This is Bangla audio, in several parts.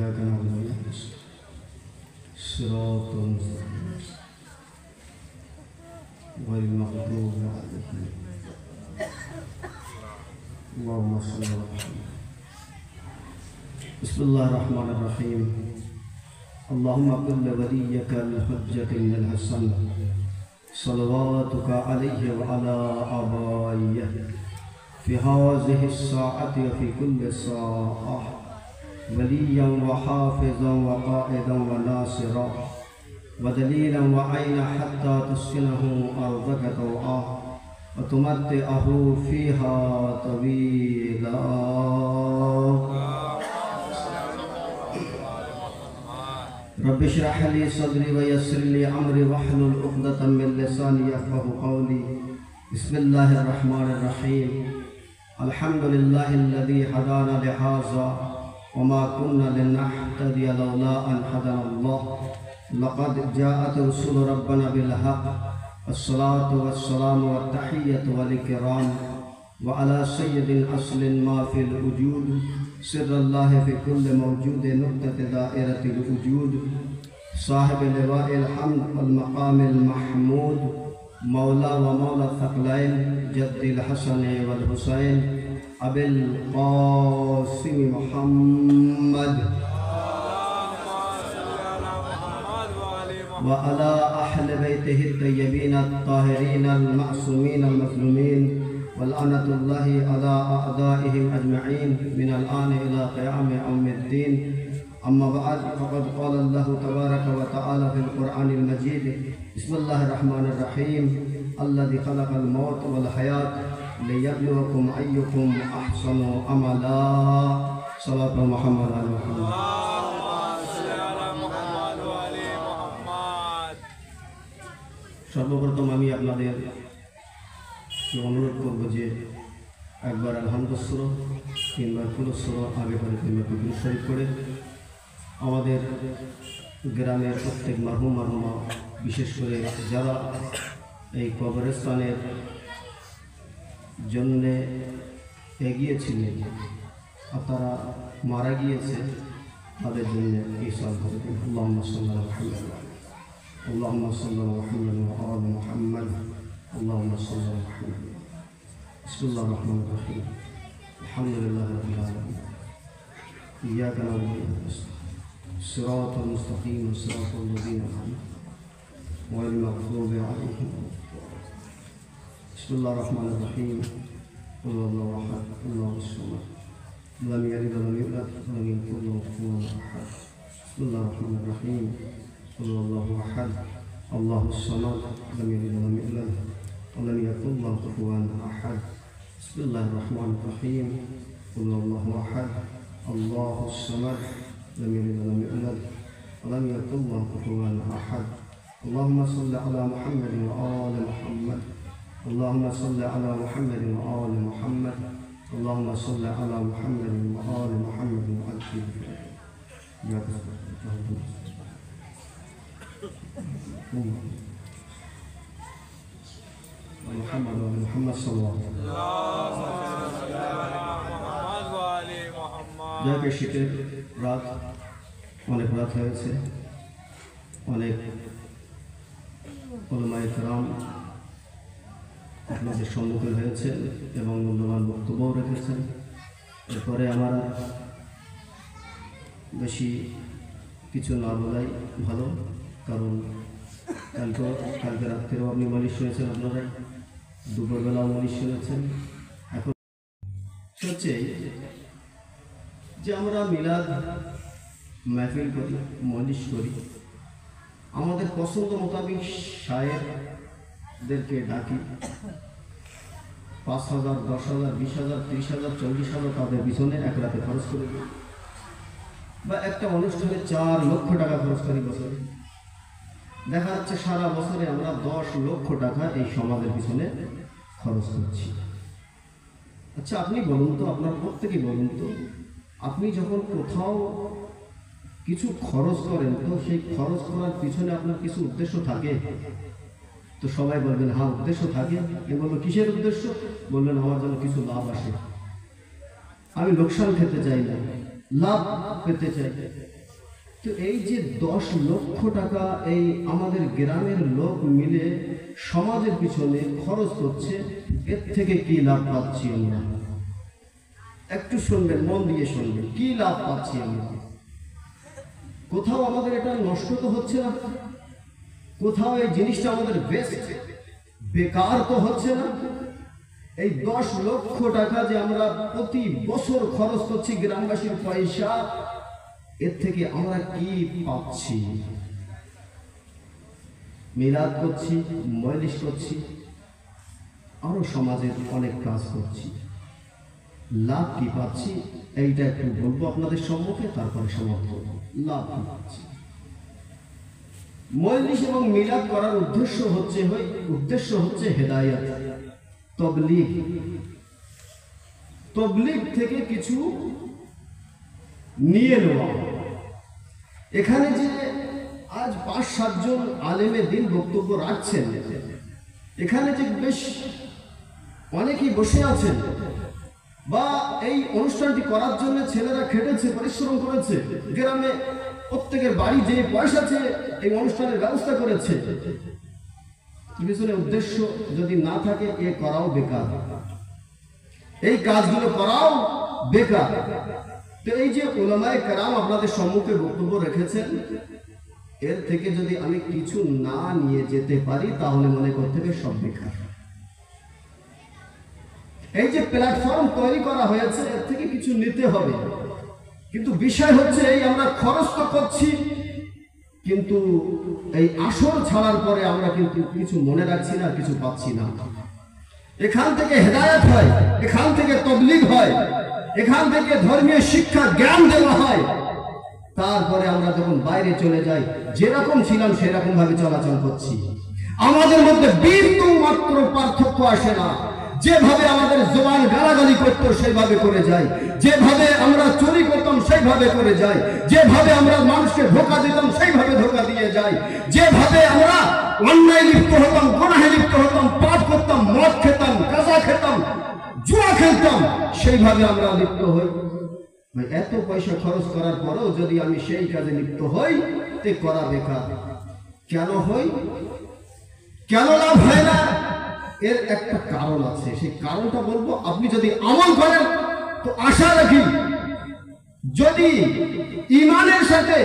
إياك نعبد وإياك نستعين صراط المستقيم غير المغضوب عليهم اللهم صل على محمد. بسم الله الرحمن الرحيم. اللهم قل لوليك الحجة بن الحسن صلواتك عليه وعلى آبائه في هذه الساعة وفي كل ساعة وليا وحافظا وقائدا وناصرا ودليلا وعينا حتى تسكنه أرضك طوعا وتمتعه فيها طويلا. رب اشرح لي صدري ويسر لي أمري واحلل عقدة من لساني يفقهوا قولي. بسم الله الرحمن الرحيم. الحمد لله الذي هدانا لهذا وما كنا لنهتدي لولا أن هدانا الله. لقد جاءت رسل ربنا بالحق. الصلاة والسلام والتحية والإكرام وعلى سيد أصل ما في الوجود سر الله في كل موجود نقطة دائرة الوجود صاحب لواء الحمد والمقام المحمود مولا ومولى الثقلين جد الحسن والحسين أبي القاسم محمد وعلى أهل بيته الطيبين الطاهرين المعصومين المظلومين ولعنة الله على أعدائهم أجمعين من الآن إلى قيام يوم الدين. أما بعد فقد قال الله تبارك وتعالى في القرآن المجيد. بسم الله الرحمن الرحيم. الذي خلق الموت والحياة ليبلوكم أيكم أحسن عملا. صلاة محمد على محمد. সর্বপ্রথম আমি আপনাদের অনুরোধ করব যে একবার আলহামদুলিল্লাহ, তিনবার কুলুসুরা, আগে পরে তিনবার কুতুব শরীফ করে আমাদের গ্রামের প্রত্যেক মারহুম মারহুমা, বিশেষ করে যারা এই কবরস্থানের জন্যে এগিয়েছিলেন আর তারা মারা গিয়েছে, তাদের জন্য এই সব হবে। আল্লাহুম্মা সাল্লি আলা মুহাম্মাদ اللهم صل على محمد وآل محمد اللهم صل على محمد. بسم الله الرحمن الرحيم. الحمد لله رب العالمين. إياك نعبد وإياك نستعين صراط المستقيم صراط الذين أنعمت غير المغضوب عليهم. بسم الله الرحمن الرحيم. قل هو الله أحد الله الصمد لم يلد ولم يولد ولم يكن له كفوا أحد. بسم الله الرحمن الرحيم. قل هو الله أحد الله الصمد لم يلد ولم يولد ولم يكن له كفوا أحد. بسم الله الرحمن الرحيم. قل هو الله أحد الله الصمد لم يلد ولم يولد ولم يكن له كفوا أحد. اللهم صل على محمد وآل محمد اللهم صل على محمد وآل محمد اللهم صل على محمد وآل محمد محمد وآل محمد صلى الله عليه وسلم. যাকে শীতের রাত, অনেক রাত হয়েছে, অনেক উলামায়ে কেরাম আপনাদের সম্মুখীন হয়েছে এবং মূল্যবান বক্তব্যও রেখেছেন। এরপরে আমার বেশি কিছু না বলাই ভালো, কারণ কালকে রাত্রেও আপনি মালিশ শুনেছেন, আপনারাই দুপুরবেলাও মালিশ শুনেছেন। এখন হচ্ছে যে আমরা মিলাদ মাহফিল করি, মালিশ করি, আমাদের পছন্দ মোতাবেক শায়েরদেরকে ডাকি, 5,000, 10,000, 20,000, 30,000, 40,000 তাদের পিছনে এক রাতে খরচ করে দিই, বা একটা অনুষ্ঠানে 4 লক্ষ টাকা খরচ করি বছরে। দেখা যাচ্ছে সারা বছরে আমরা 10 লক্ষ টাকা এই সমাজের পিছনে খরচ করছি। আচ্ছা আপনি বলুন তো, আপনার প্রত্যেকেই বলুন তো, আপনি যখন কোথাও কিছু খরচ করেন তো সেই খরচ করার পিছনে আপনার কিছু উদ্দেশ্য থাকে? তো সবাই বলবেন হ্যাঁ উদ্দেশ্য থাকে। এ বললো কিসের উদ্দেশ্য? বললেন আমার যেন কিছু লাভ আসে, আমি লোকসান খেতে চাই না, লাভ পেতে চাই। তো এই যে 10 লক্ষ টাকা এই আমাদের গ্রামের লোক মিলে সমাজের পিছনে খরচ করছে, এর থেকে কি লাভ পাচ্ছি আমরা? একটু শুনবেন, মন দিয়ে শুনবেন, কি লাভ পাচ্ছি আমরা? কোথাও আমাদের এটা নষ্ট তো হচ্ছে না, কোথাও এই জিনিসটা আমাদের বেস্ট বেকার তো হচ্ছে না। এই 10 লক্ষ টাকা যে আমরা প্রতি বছর খরচ করছি গ্রামবাসীর পয়সা, এর থেকে আমরা কি পাচ্ছি? মিলাদ করছি, মজলিস করছি, আরো সমাজের অনেক কাজ করছি, লাভ কি পাচ্ছি? এইটা একটু বলবো আপনাদের সম্মুখে, তারপরে সমাপ্ত করব। লাভ কি পাচ্ছি? মজলিস এবং মিলাদ করার উদ্দেশ্য হচ্ছে হেদায়েত, তবলিগ। তবলিগ থেকে কিছু নিয়ে নেওয়া। এখানে যে আজ 5-7 জন আলেমে দিন বক্তব্য রাখছেন, এখানে যে বেশ অনেকেই বসে আছেন, বা এই অনুষ্ঠানটি করার জন্য ছেলেরা খেটেছে, পরিশ্রম করেছে, গ্রামে প্রত্যেকের বাড়ি যে পয়সা আছে এই অনুষ্ঠানের ব্যবস্থা করেছে, পিছনে উদ্দেশ্য যদি না থাকে এ করাও বেকার, এই কাজগুলো করাও বেকার। তো এই যে উলামায়ে কেরাম আপনাদের সম্মুখে বক্তব্য রেখেছেন, এর থেকে যদি আমি কিছু না নিয়ে যেতে পারি তাহলে মনে করতে হবে সব বেকার। এই যে প্ল্যাটফর্ম তৈরি করা হয়েছে, এর থেকে কিছু নিতে হবে, কিন্তু বিষয় হচ্ছে এই আমরা খরচ তো করছি, কিন্তু এই আসর ছাড়ার পরে আমরা কিন্তু কিছু মনে রাখছি না, কিছু পাচ্ছি না। এখান থেকে হেদায়েত হয়, এখান থেকে তাবলীগ হয়, এখান থেকে ধর্মীয় শিক্ষা জ্ঞান দেওয়া হয়, তারপরে আমরা যখন বাইরে চলে যাই যেরকম ছিলাম সেরকম ভাবে চলাচল করছি। আমাদের মধ্যে বিন্দু মাত্র পার্থক্য আসে না। যেভাবে আমাদের জবান গালাগালি করতো সেইভাবে করে যাই, যেভাবে আমরা চুরি করতাম সেইভাবে করে যাই, যেভাবে আমরা মানুষকে ধোঁকা দিতাম সেইভাবে ধোঁকা দিয়ে যাই, যেভাবে আমরা অন্যায় লিপ্ত হতাম, গুনাহে লিপ্ত হতাম, পাপ করতাম, মদ খেতাম, গাঁজা খেতাম, জুয়া খেলতাম, সেইভাবে আমরা লিপ্ত হই। এত পয়সা খরচ করার পরেও যদি আমি সেই কাজে লিপ্ত হই, তে করা বেকার। কেন হই? কেন লাভ হয় না? এর একটা কারণ আছে, সেই কারণটা বলবো। আপনি যদি আমল করেন তো আশা রাখি, যদি ঈমানের সাথে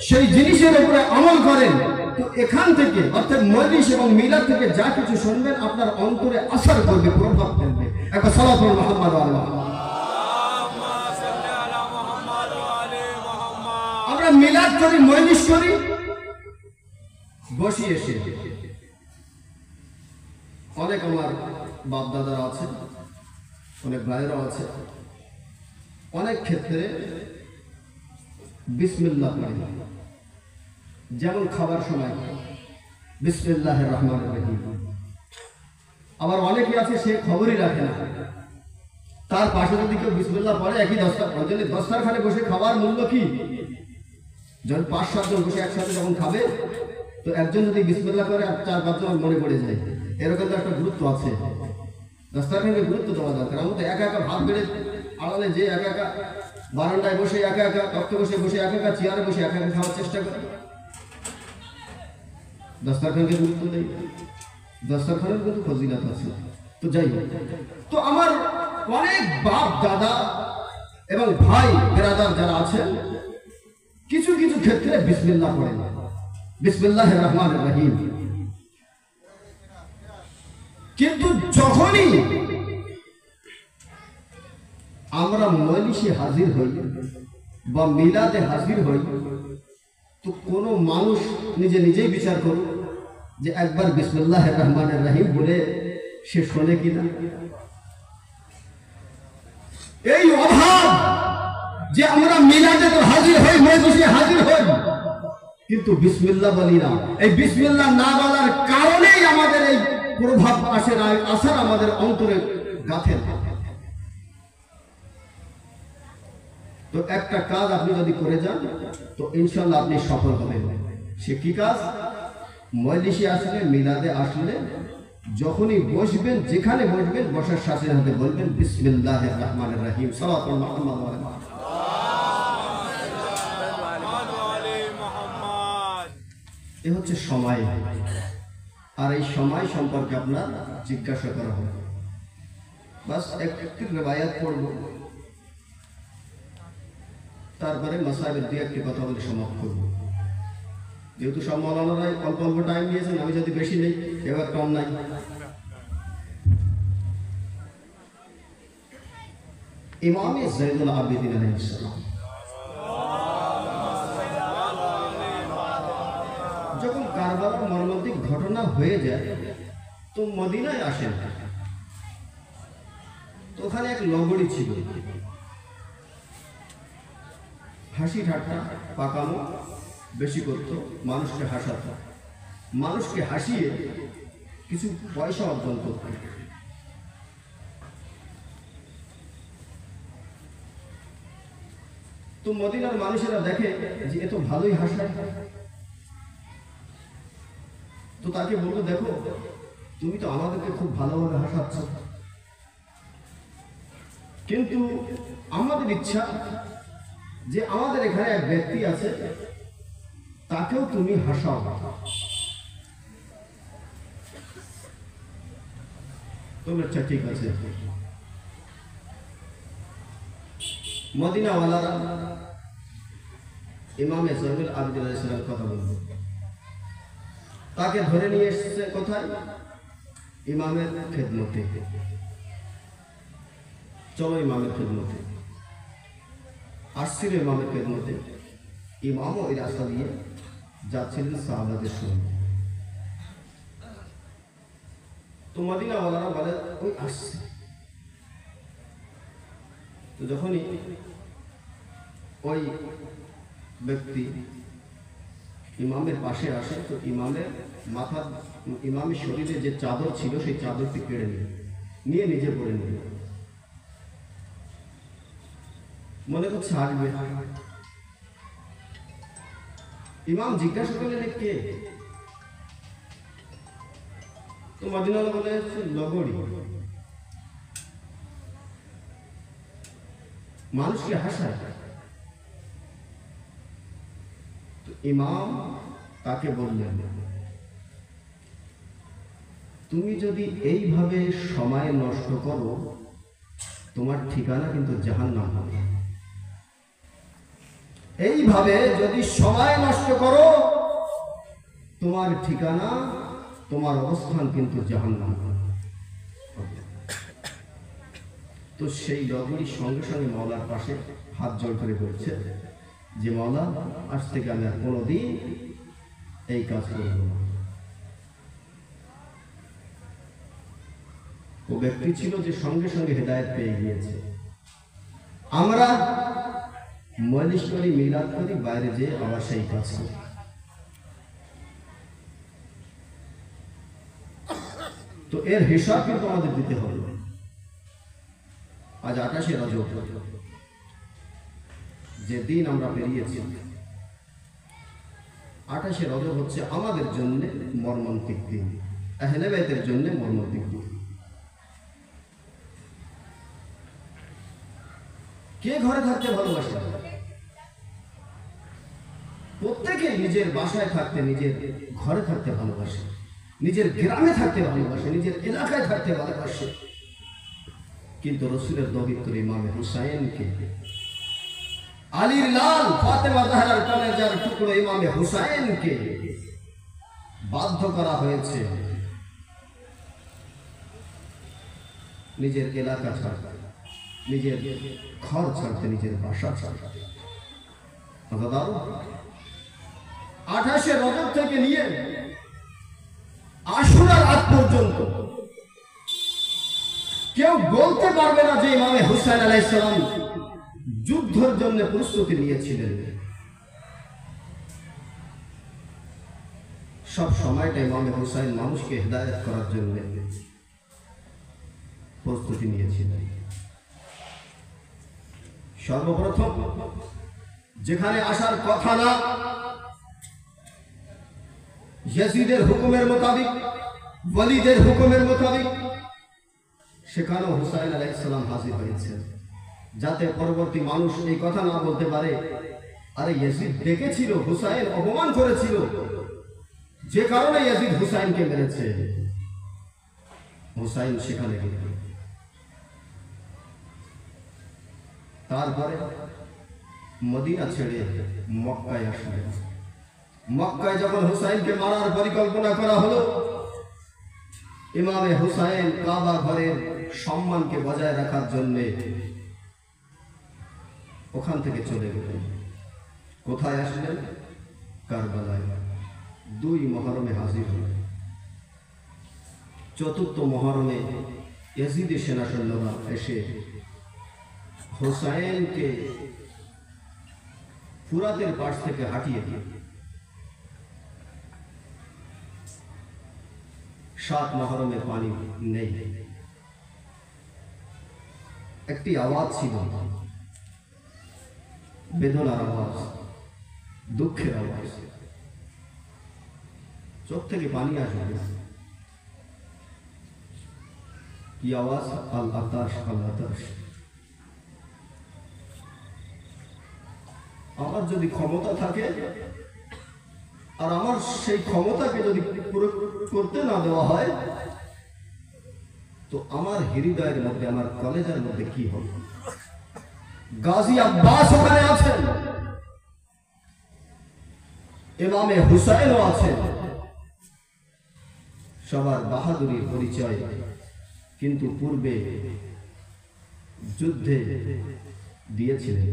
সেই জিনিসের উপরে আমল করেন, তো এখান থেকে অর্থাৎ মজলিস এবং মিলাদ থেকে যা কিছু শুনবেন আপনার অন্তরে আসার করবে, প্রভাব ফেলবে। একবার সালাত মুহাম্মদ আল্লাহ। আমরা মিলাদ করি, মজলিস করি, বসি এসে অনেক আমার বাপ দাদারা আছে, অনেক ভাইয়েরা আছে, অনেক ক্ষেত্রে বিসমিল্লাহ পড়ে, যেমন খাবার সময় বিসমিল্লাহির রহমানির রহিম। আবার অনেকে আছে সে খবরই রাখে না, তার পাশে যদি কেউ বিসমিল্লাহ পড়ে, একই দস্তারখানে বসে খাবার মূল্য কি? যখন 5-7 জন বসে একসাথে যখন খাবে, তো একজন যদি বিসমিল্লাহ করে আর 4-5 জন মনে পড়ে যায়, এরকম তো একটা গুরুত্ব আছে। দস্তারখানে গুরুত্ব দেওয়া দরকার। আমরা তো একা একা ভাত বেড়ে আড়ালে যে একা একা বারান্দায় বসে একা একা, তক্তে বসে একা একা, চেয়ারে বসে একা একা খাওয়ার চেষ্টা করে, দস্তারখানকে গুরুত্ব দেয়। দস্তারখানের কিন্তু ফজিলত আছে। তো যাই হোক, তো আমার অনেক বাপ দাদা এবং ভাই বেরাদার যারা আছেন, কিছু কিছু ক্ষেত্রে বিসমিল্লাহ পড়েন, বিসমিল্লাহির রহমানির রহিম। কিন্তু যখনই আমরা মজলিসে হাজির হই বা মিলাদে হাজির হই, তো কোনো মানুষ নিজেই বিচার করুন যে একবার বিসমিল্লাহির রহমানির রহিম বলে সে শোনে কিনা। এই অভাব যে আমরা মিলাদে তো হাজির হই, মজলিসে হাজির হই, কিন্তু বিসমিল্লাহ বলি না। এই বিসমিল্লাহ না বলার কারণেই আমাদের এই প্রভাব আসে না, আসার আমাদের অন্তরে গাঁথে না। তো একটা কাজ আপনি যদি করে যান, তো ইনশাআল্লাহ আপনি সফল হবেন। সে কি কাজ? মজলিসে আসলে, মিলাদে আসলে, যখনই বসবেন, যেখানে বসবেন, বসার সাথে সাথে বলবেন বিসমিল্লাহির রহমানির রহিম, সাল্লাল্লাহু আলাইহি ওয়া সাল্লাম। এ হচ্ছে সময়। আর এই সময় সম্পর্কে আপনার জিজ্ঞাসা করা হবে। বাস একটি রেবায়াত পড়ব, তারপরে মাসাইলের দুই একটি কথা বলে সমাপ্ত করব। যেহেতু সব মৌলানারাই অল্প অল্প টাইম দিয়েছেন, আমি যদি বেশি নেই এবার কম নাই। ইমাম যায়নুল আবেদিন আলাইহিস সালাম যখন কারবালার মর্মান্তিক ঘটনা হয়ে যায় তো মদিনায় আসেন। তো ওখানে এক লগড়ি ছিল, হাসি ঠাট্টা পাকামো বেশি করতো, মানুষকে হাসাতো, মানুষকে হাসিয়ে কিছু পয়সা অর্জন করত। তো মদিনার মানুষেরা দেখে যে এ তো ভালোই হাসায়, তো তাকে বললো, দেখো তুমি তো আমাদেরকে খুব ভালোভাবে হাসাচ্ছ, কিন্তু আমাদের ইচ্ছা যে আমাদের এখানে এক ব্যক্তি আছে তাকেও তুমি হাসাও। তুমি আচ্ছা ঠিক আছে। মদিনাওয়ালারা ইমাম যায়নুল আবেদিন আলাইহিস সালামের কথা বলবে, তাকে ধরে নিয়ে এসেছে কোথায়? ইমামের খেদমতে। চলো ইমামের খেদমতে। আসছিল ইমামের খেদমতে, ইমামও ওই রাস্তা দিয়ে যাচ্ছিলেন সাহাবাদের সঙ্গে। তো মদিনাওয়ালারা বলে ওই আসছে। তো যখনই ওই ব্যক্তি ইমামের পাশে আসে তো ইমামের মাথা, ইমামের শরীরে যে চাদর ছিল সেই চাদরটি কেড়ে নিয়ে নিজে পড়ে নিল, মনে করছে আসবে। ইমাম জিজ্ঞাসা করলেন কে? তো মদিনাওয়ালা বলে লগড়ি, মানুষকে হাসায়। তো ইমাম তাকে বললেন, তুমি যদি এইভাবে সময় নষ্ট করো তোমার ঠিকানা কিন্তু জাহান্নাম হবে। এইভাবে যদি সময় নষ্ট করো তোমার ঠিকানা, তোমার অবস্থান কিন্তু জাহান্নাম হবে। তো সেই লগড়ির সঙ্গে সঙ্গে মাওলার পাশে হাত জোড় করে বলছে যে মাওলা, আজ থেকে আমি আর কোনোদিন এই কাজ করব না। ও ব্যক্তি ছিল যে সঙ্গে সঙ্গে হেদায়েত পেয়ে গিয়েছে। আমরা মালিশ করি, মিলাদ করি, বাইরে যেয়ে আবার সেই কাজ করি। তো এর হিসাব কিন্তু আমাদের দিতে হবে। আজ 28শে রজব, যে দিন আমরা পেরিয়েছি, 28শে রজব হচ্ছে আমাদের জন্য মর্মান্তিক দিন, আহলে বাইতের জন্য মর্মান্তিক দিন। কে ঘরে থাকতে ভালোবাসে? প্রত্যেকে নিজের বাসায় থাকতে, নিজের ঘরে থাকতে ভালোবাসে, নিজের গ্রামে থাকতে ভালোবাসে, নিজের এলাকায় থাকতে ভালোবাসে। কিন্তু রাসূলের দৌহিত্র ইমামে হুসাইনকে, আলীর লাল ফাতেমা জাহরার কলেজার টুকরো ইমামে হুসাইনকে বাধ্য করা হয়েছে নিজের এলাকা ছাড়তে, নিজের ঘর ছাড়তে, নিজের বাসা ছাড়তে। 28শে রজব থেকে নিয়ে আশুরার রাত পর্যন্ত কেউ বলতে পারবে না যে ইমামে হুসাইন আলাইহিস সালাম যুদ্ধের জন্য প্রস্তুতি নিয়েছিলেন। সব সময়টা ইমামে হুসাইন মানুষকে হিদায়াত করার জন্য প্রস্তুতি নিয়েছিলেন। সর্বপ্রথম যেখানে আসার কথা না, ইয়াজিদের হুকুমের মোতাবেক, ওয়ালিদের হুকুমের মোতাবেক, সেখানেও হুসাইন আলাইহিস সালাম হাজির হয়েছে, যাতে পরবর্তী মানুষ এই কথা না বলতে পারে আরে ইয়াজিদ ডেকেছিল, হুসাইন অপমান করেছিল, যে কারণে ইয়াজিদ হুসাইনকে মেরেছে, হুসাইন সেখানে গেল। তারপরে মদিনা ছেড়ে মক্কায় আসলেন। মক্কায় যখন হুসাইনকে মারার পরিকল্পনা করা হলো, ইমামে হুসাইন কাবা ঘরের সম্মানকে বজায় রাখার জন্য ওখান থেকে চলে গেলেন। কোথায় আসলেন? কারবালায়। 2 মুহররমে হাজির হলেন। 4th মুহররমে ইয়াজিদি সেনা সৈন্যরা এসে হুসাইনকে ফুরাতের পাশ থেকে হাঁটিয়ে দিয়ে 7 মুহররমে পানি নেই। একটি আওয়াজ ছিল, বেদনার আওয়াজ, দুঃখের আওয়াজ। চোখ থেকে পানি আসবে। কি আওয়াজ? আল আতাশ, আল আতাশ। আমার যদি ক্ষমতা থাকে আর আমার সেই ক্ষমতাকে যদি প্রয়োগ করতে না দেওয়া হয়, তো আমার হৃদয়ের মধ্যে, আমার কলেজের মধ্যে কি হবে? গাজী আব্বাস ওখানে আছেন, ইমামে হুসাইনও আছেন, সবার বাহাদুরির পরিচয়। কিন্তু পূর্বে যুদ্ধে দিয়েছিলেন।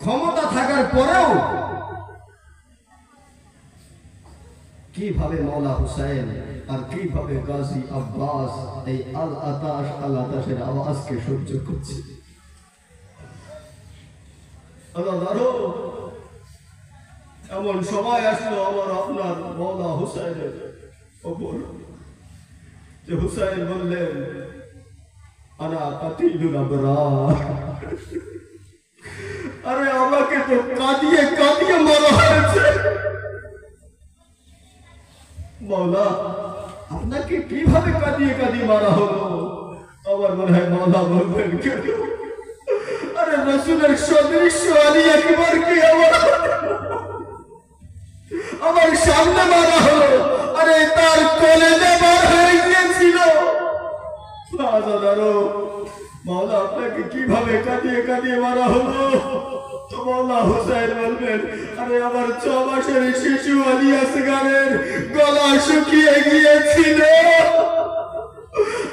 ক্ষমতা থাকার পরেও কিভাবে মওলা হুসাইন আর কিভাবে গাজী আব্বাস এই আল আতাশ, আল আতাশের আওয়াজকে সহ্য করছে? এমন সময় আসলো আমার আপনার মওলা হুসাইনের ওপর, যে হুসাইন বললেন, আনা কাতিলুল আবরার। আরে আমাকে তো কাঁদিয়ে কাঁদিয়ে মারা হয়েছে। মওলা, আপনাকে কিভাবে কাঁদিয়ে কাঁদিয়ে মারা হলো? আমার মনে হয় মওলা বলবেন, কেন? আরে রাসূলের সদৃশ্য আলী আকবরকে আমার সামনে মারা হলো। আরে তার কলেজে বার হয়ে গিয়েছিল। মওলা, আপনাকে কিভাবে কাঁদিয়ে কাঁদিয়ে মারা হলো? তো মওলা হুসাইন বলবেন, আরে আমার 6 মাসের শিশু আলী আসগারের গলা শুকিয়ে গিয়েছিল।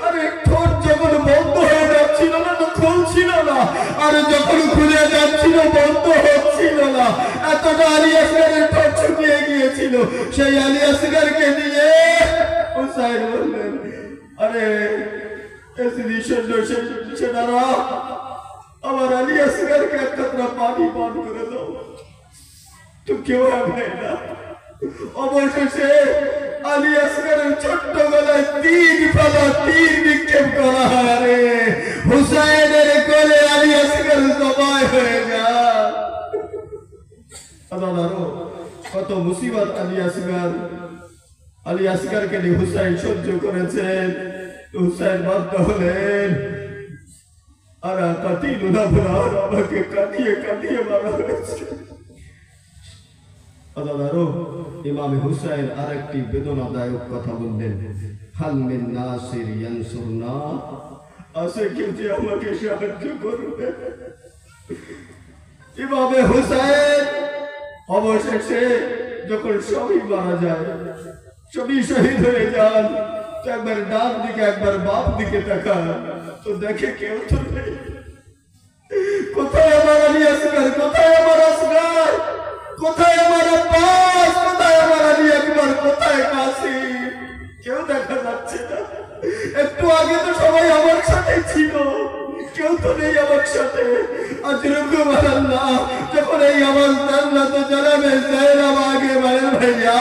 আরে ঠোঁট যখন বন্ধ হয়ে যাচ্ছিল না, তো খুলছিল না, আর যখন খুলে যাচ্ছিল বন্ধ হচ্ছিল না। এতটা আলী আসগারের ঠোঁট শুকিয়ে গিয়েছিল। সেই আলী আসগারকে নিয়ে হুসাইন বললেন, আরে সেনারা, আমার আলী আসগারকে এক কাতরা পানি পান করে দাও। তো কেউ হবে না। অবশেষে আলী আসগারের ছোট্ট গলায় 3 ফেলা তীর নিক্ষেপ করা হয়। আরে হুসাইনের কোলে আলী আসগার জবাই হয়ে যায়। কত মুসিবত আলী আসগারকে নিয়ে হুসাইন সহ্য করেছেন। হুসাইন বাধ্য হলেন, আরা কাতিলুল আবরার, আমাকে কাঁদিয়ে কাঁদিয়ে মারা হয়েছে। ইমামে হুসাইন আরেকটি বেদনাদায়ক কথা বললেন, হাল মিন নাসির ইয়ানসুরনা, আছে কেউ যে আমাকে সাহায্য করবে? ইমামে হুসাইন অবশেষে যখন সবই মারা যায়, সবই শহীদ হয়ে যান, তো একবার ডান দিকে একবার বাম দিকে তাকান, তো দেখে কেউ তো নেই। কোথায় আমার আলী আসগার? কোথায় আমার আসগার? কোথায় আমার আব্বাস? কোথায় আমার আলী আকবর? কোথায় কাসিম? কেউ দেখা যাচ্ছে না। একটু আগে তো সবাই আমার সাথে ছিল, কেউ তো নেই আমার সাথে। আজরুকুম আল্লাহ, যখন এই আওয়াজ জান্নাত জানাবে যায়নাব আগে বলেন, ভাইয়া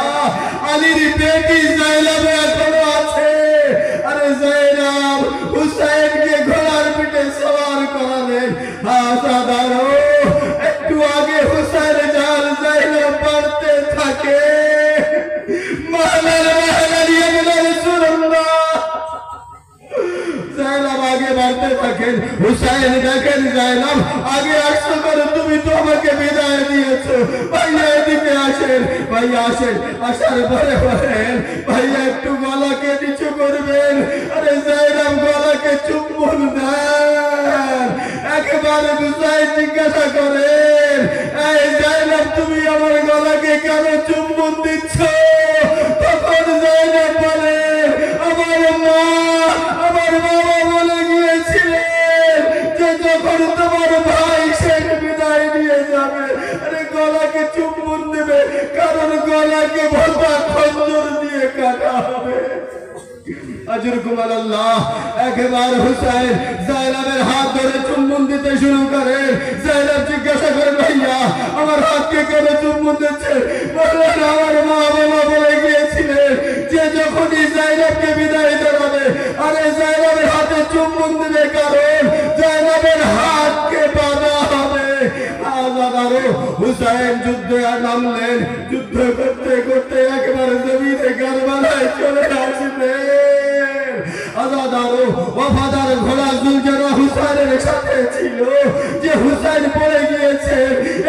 আলীর বেটি যায়নাব এখনো আছে। আরে যায়নাব হুসাইনকে ঘোড়ার পিঠে সওয়ার করালেন। হাসাদারো, একটু আগে হুসাইন যার যায়নাব বাড়তে থাকে, মাহলাল মাহলাল ইয়া রাসূলুল্লাহ, যায়নাব আগে বাড়তে থাকে। বলেন হুসাইন দেখেন যায়নাব আগে আসছো করে তুমি তো আমাকে বিদায় দিয়েছো ভাইয়া এদিকে আসেন ভাইয়া আসেন আসার পরে বলেন ভাইয়া একটু গলাকে নিচু করবেন আরে যায়নাব গলাকে চুম্বন দেন একেবারে হুসাইন জিজ্ঞাসা করেন এই যায়নাব তুমি আমার গলাকে কেন চুম্বন দিচ্ছ তখন যায়নাব বলে আমার মা আমার বাবা বলে গিয়েছিলেন যে যখন তোমার ভাই শেষ বিদায় নিয়ে যাবে আরে গলাকে চুম্বন দেবে কারণ গলাকে ভোতা খঞ্জর দিয়ে কাটা হবে আজরকুম আল্লাহ একবার হুসাইন যায়নাবের হাত ধরে চুম্বন দিতে শুরু করেন যায়নাব জিজ্ঞাসা করেন ভাইয়া আমার হাতকে কেন চুম্বন দিচ্ছে বললেন আমার মা বাবা বলে গিয়েছিলেন যে যখনই যায়নাবকে বিদায় জানাবে আরে যায়নাবের হাতে চুম্বন দিবে কারণ যায়নাবের হাতকে বাঁধা হবে আজাদারো হুসাইন যুদ্ধে নামলেন যুদ্ধ করতে করতে একেবারে জমিনে কারবালায় চলে আসলেন আজাদারো ওয়াফাদার ঘোড়া জুলজানা হুসাইনের সাথে ছিল যে হুসাইন পড়ে গিয়েছে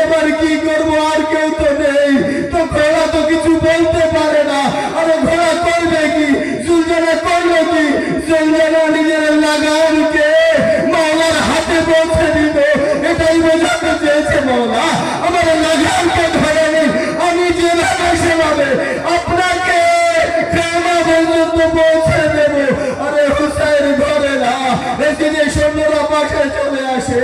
এবার কি করব আর কেউ তো নেই তো ঘোড়া তো কিছু বলতে পারে না আরে ঘোড়া করবে কি জুলজানা করবে কি জুলজানা নিজের লাগামকে মাওলার হাতে পৌঁছে দিত এটাই বোঝাতে চেয়েছে মাওলা আমার লাগামকে ধরে নিন আমি যেভাবে সেভাবে আপনাকে খেলা পর্যন্ত পৌঁছে দেব আরে হুসাইন ধরে না এদিকে সৈন্যরা পাশে চলে আসে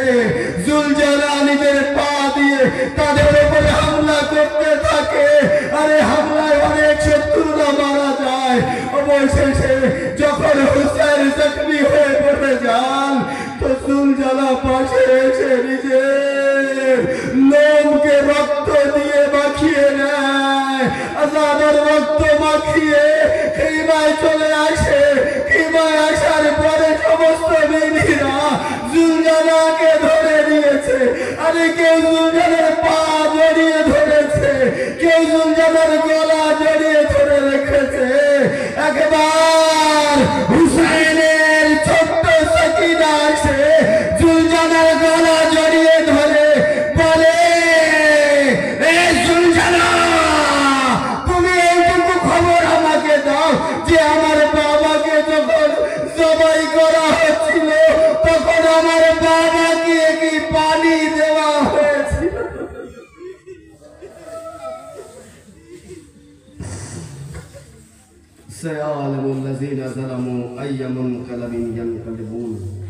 জুলজানা নিজের পা দিয়ে তাদের উপরে হামলা করতে থাকে আরে হামলায় অনেক শত্রুরা মারা যায় অবশেষে যখন হুসাইন জখমি হয়ে পড়ে যান তো জুলজানা পাশে এসে নিজের লোমকে রক্ত দিয়ে মাখিয়ে নেয় আজাদের রক্ত মাখিয়ে খিমায় চলে আসে খিমায় আসার পরে সমস্ত মেয়েরা জুলজানাকে ধরে নিয়েছে আরে কেউ জুলজানার পা জড়িয়ে ধরেছে কেউ জুলজানার গলা জড়িয়ে ধরে রেখেছে একবার হুসাইনের ছোট্ট সকিনা আসে জুলজানার গলা জড়িয়ে ধরে বলে এ জুলজানা তুমি এইটুকু খবর আমাকে দাও যে আমার বাবাকে যখন জবাই করা হচ্ছিল তখন আমার বাবাকে কি পানি দেওয়া হয়েছিল سيعلم الذين ظلموا أي منقلب ينقلبون